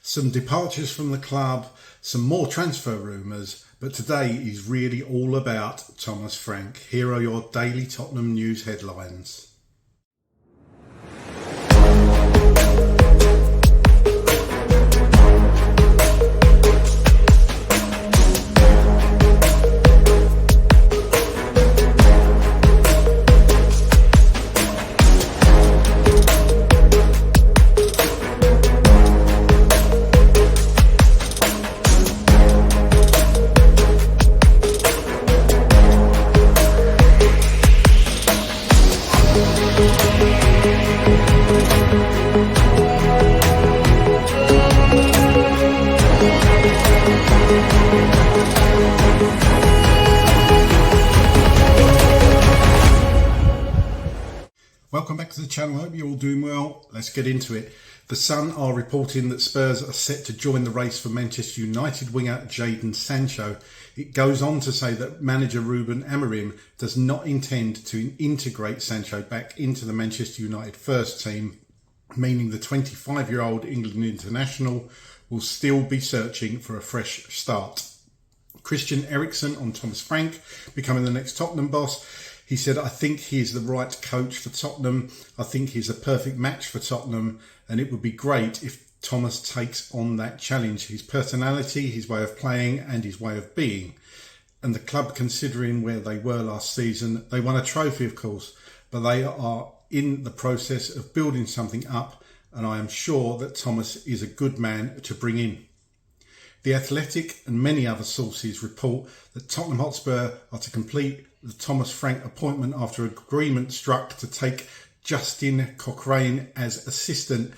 Some departures from the club, some more transfer rumours, but today is really all about Thomas Frank. Here are your daily Tottenham news headlines. Welcome back to the channel. I hope you're all doing well. Let's get into it. The Sun are reporting that Spurs are set to join the race for Manchester United winger Jadon Sancho. It goes on to say that manager Ruben Amorim does not intend to integrate Sancho back into the Manchester United first team, meaning the 25-year-old England international will still be searching for a fresh start. Christian Eriksen on Thomas Frank becoming the next Tottenham boss. He said, I think he is the right coach for Tottenham. I think he's a perfect match for Tottenham, and it would be great if Thomas takes on that challenge. His personality, his way of playing, and his way of being. And the club, considering where they were last season, they won a trophy, of course, but they are in the process of building something up, and I am sure that Thomas is a good man to bring in. The Athletic and many other sources report that Tottenham Hotspur are to complete the Thomas Frank appointment after agreement struck to take Justin Cochrane as assistant.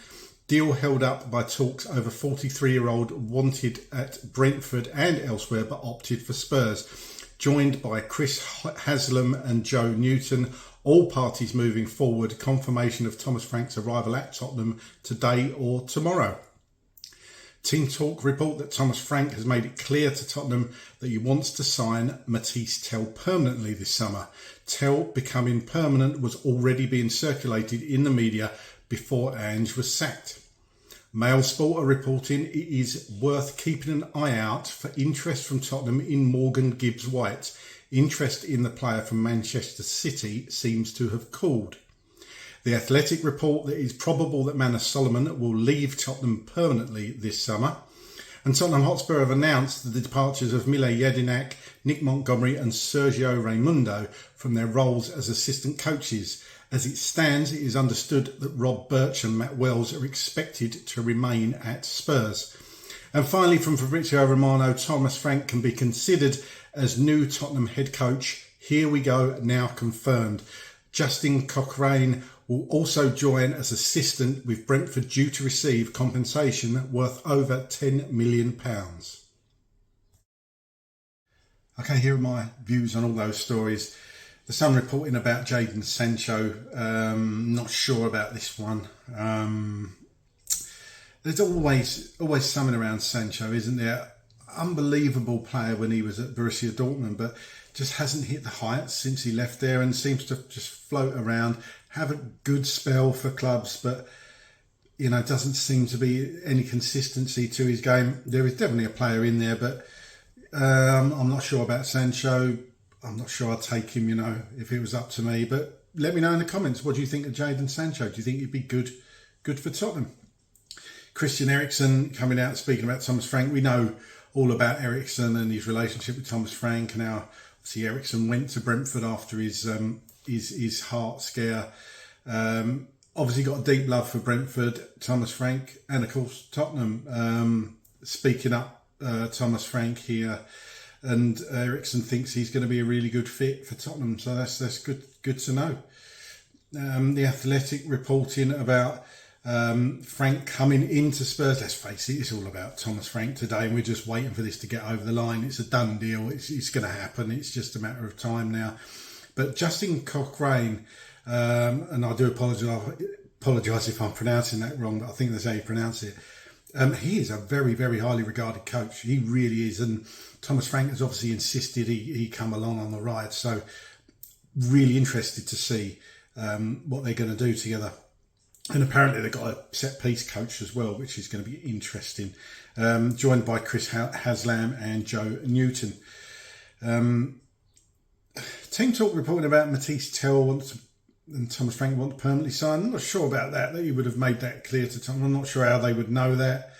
Deal held up by talks over 43-year-old wanted at Brentford and elsewhere but opted for Spurs. Joined by Chris Haslam and Joe Newton, all parties moving forward. Confirmation of Thomas Frank's arrival at Tottenham today or tomorrow. Team Talk report that Thomas Frank has made it clear to Tottenham that he wants to sign Matisse Tell permanently this summer. Tell becoming permanent was already being circulated in the media before Ange was sacked. Mail Sport are reporting it is worth keeping an eye out for interest from Tottenham in Morgan Gibbs-White. Interest in the player from Manchester City seems to have cooled. The Athletic report that it is probable that Manor Solomon will leave Tottenham permanently this summer. And Tottenham Hotspur have announced the departures of Mile Jedinak, Nick Montgomery and Sergio Raimundo from their roles as assistant coaches. As it stands, it is understood that Rob Birch and Matt Wells are expected to remain at Spurs. And finally, from Fabrizio Romano, Thomas Frank can be considered as new Tottenham head coach. Here we go, now confirmed. Justin Cochrane will also join as assistant, with Brentford due to receive compensation worth over £10 million. Okay, here are my views on all those stories. The Sun reporting about Jadon Sancho. Not sure about this one. There's always something around Sancho, isn't there? Unbelievable player when he was at Borussia Dortmund, but just hasn't hit the heights since he left there and seems to just float around, have a good spell for clubs, but doesn't seem to be any consistency to his game. There is definitely a player in there, but I'm not sure about Sancho. I'm not sure I'd take him, if it was up to me. But let me know in the comments, what do you think of Jadon Sancho? Do you think he'd be good for Tottenham? Christian Eriksen coming out speaking about Thomas Frank. We know all about Eriksen and his relationship with Thomas Frank, and how obviously Eriksen went to Brentford after his heart scare. Obviously got a deep love for Brentford, Thomas Frank, and of course Tottenham. Speaking up Thomas Frank here, and Eriksen thinks he's going to be a really good fit for Tottenham, so that's good to know. The Athletic reporting about Frank coming into Spurs. Let's face it, it's all about Thomas Frank today, and we're just waiting for this to get over the line. It's a done deal. It's going to happen. It's just a matter of time now. But Justin Cochrane, and I do apologise if I'm pronouncing that wrong, but I think that's how you pronounce it. He is a very, very highly regarded coach. He really is. And Thomas Frank has obviously insisted he come along on the ride. So really interested to see what they're going to do together. And apparently they've got a set-piece coach as well, which is going to be interesting. Joined by Chris Haslam and Joe Newton. Team Talk reporting about Matisse Tell and Thomas Frank want to permanently sign. I'm not sure about that he would have made that clear to Tom. I'm not sure how they would know that.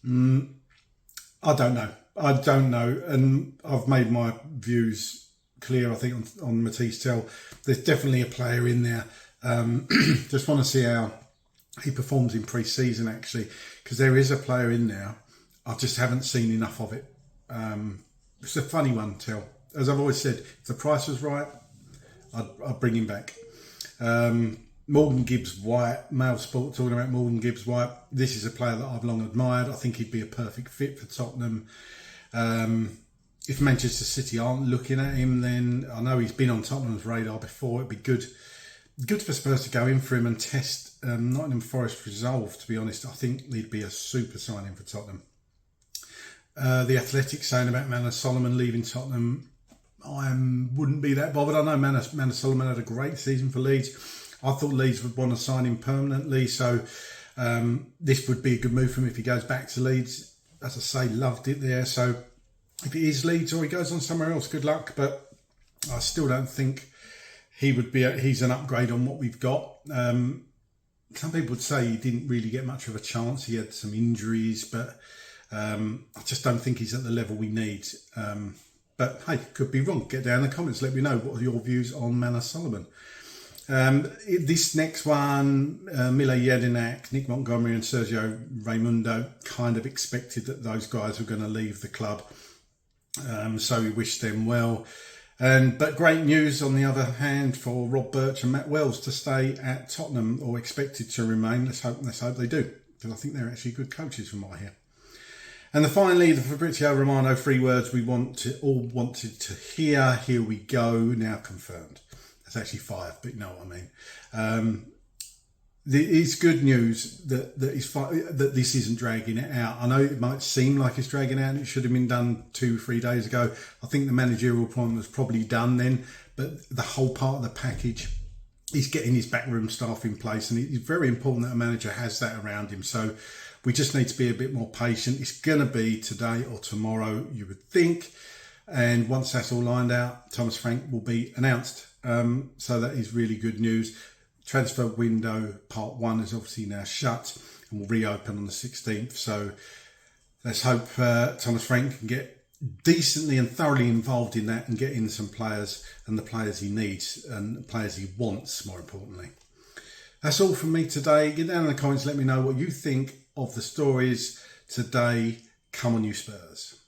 I don't know. And I've made my views clear, I think, on Matisse Tell. There's definitely a player in there. Just want to see how he performs in pre-season, actually, because there is a player in there. I just haven't seen enough of it. It's a funny one, Tell. As I've always said, if the price was right, I'd bring him back. Morgan Gibbs-White, Mail Sport talking about Morgan Gibbs-White. This is a player that I've long admired. I think he'd be a perfect fit for Tottenham. If Manchester City aren't looking at him, then I know he's been on Tottenham's radar before. It'd be good for Spurs to go in for him and test Nottingham Forest resolve, to be honest. I think he'd be a super signing for Tottenham. The Athletic saying about Manor Solomon leaving Tottenham, I wouldn't be that bothered. I know Manor Solomon had a great season for Leeds. I thought Leeds would want to sign him permanently, so this would be a good move for him if he goes back to Leeds. As I say, loved it there. So if it is Leeds or he goes on somewhere else, good luck. But I still don't think he would be. He's an upgrade on what we've got. Some people would say he didn't really get much of a chance. He had some injuries, but I just don't think he's at the level we need. But hey, could be wrong. Get down in the comments. Let me know what are your views on Manor Solomon. This next one, Mile Jedinak, Nick Montgomery and Sergio Raimundo, kind of expected that those guys were going to leave the club. So we wish them well. But great news, on the other hand, for Rob Birch and Matt Wells to stay at Tottenham, or expected to remain. Let's hope they do, because I think they're actually good coaches from what I hear. And finally, the Fabrizio Romano 3 words we all wanted to hear. Here we go, now confirmed. That's actually 5, but you know what I mean. It's good news that this isn't dragging it out. I know it might seem like it's dragging out and it should have been done 2-3 days ago. I think the managerial appointment was probably done then, but the whole part of the package is getting his backroom staff in place, and it's very important that a manager has that around him. So we just need to be a bit more patient. It's going to be today or tomorrow, you would think. And once that's all lined out, Thomas Frank will be announced. So that is really good news. Transfer window part 1 is obviously now shut and will reopen on the 16th. So let's hope Thomas Frank can get decently and thoroughly involved in that and get in some players, and the players he needs and players he wants, more importantly. That's all from me today. Get down in the comments, let me know what you think of the stories today. Come on, you Spurs.